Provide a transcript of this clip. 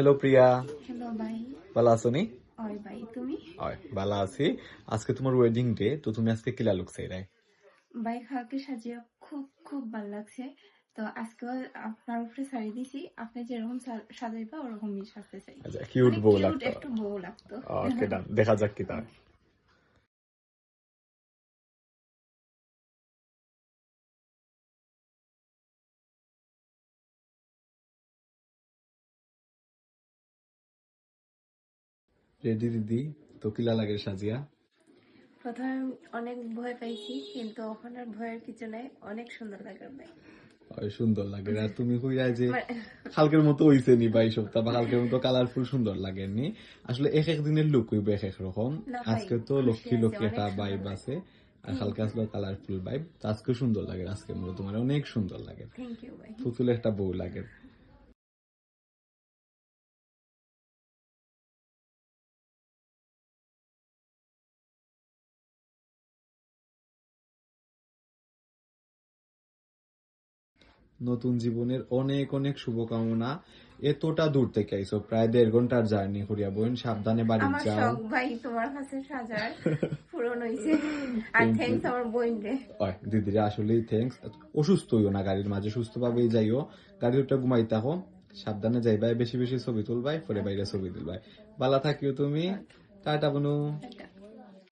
Hello প্রিয়া, hello ভাই। ভালো আছো নি? ওই ভাই তুমি? হয় ভালো আছি। আজকে তোমার ওয়েডিং ডে, তো তুমি আজকে কিলা লুকছে এরাই? ভাই কালকে সাজিয়ে খুব খুব ভালো লাগছে। তো আজকে আপনার উপরে শাড়ি দিছি, আপনি যেরকম সাজাইবা ওরকমই সাজতে চাই। আচ্ছা, কিউট মানে বউ কিউট লাগতো। একটু বউ লাগতো। ওকে ডান, দেখা যাক কি তার। রেডি দিদি, তো কিলা লাগে সাজিয়া? প্রথমে অনেক ভয় পাইছি, কিন্তু ওখানে ভয়ের কিছু নাই, অনেক সুন্দর লাগে ভাই। ওই সুন্দর লাগে। আর তুমি কইরা যে মানে কালকের মতো হইছে নি ভাই সপ্তাহ, বা কালকের মতো কালারফুল সুন্দর লাগেনি। আসলে এক এক দিনের লুক হইবে এক এক রকম। না ভাই, আজকে তো খুশি লক্ষ্মী আছি, লক্ষ্মী অনেক একটা সুন্দর ভাইব লাগে। আছে, আর থ্যাংক কালকে ইউ, আসলে কালারফুল ভাইব। আজকে সুন্দর লাগে, আজকের মতো তোমার অনেক সুন্দর লাগে, থ্যাংক ইউ ভাই। পুতুল একটা বউ লাগে। নতুন জীবনের অনেক অনেক শুভকামনা। এতটা দূর থেকে আইসো, প্রায় 1.5 ঘন্টার জার্নি করিয়া, বোন সাবধানে বাড়ি আমার যাও। শখ ভাই তোমার কাছে সাজার পূরণ হয়েছে। আর থ্যাংক ইউ। থ্যাংকস আমার বোনকে। দিদিরা আসলেই থ্যাংকস। অসুস্থ হইও না, গাড়ির মাঝে সুস্থভাবেই যাইও। গাড়ির উপরে ঘুমাই থাকো, সাবধানে যাইবাই, বেশি বেশি ছবি তুলবাই, পরে বাইরে ছবি তুলবাই। ভালো থাকিও তুমি। ওকে, টাটা বনু। টাটা।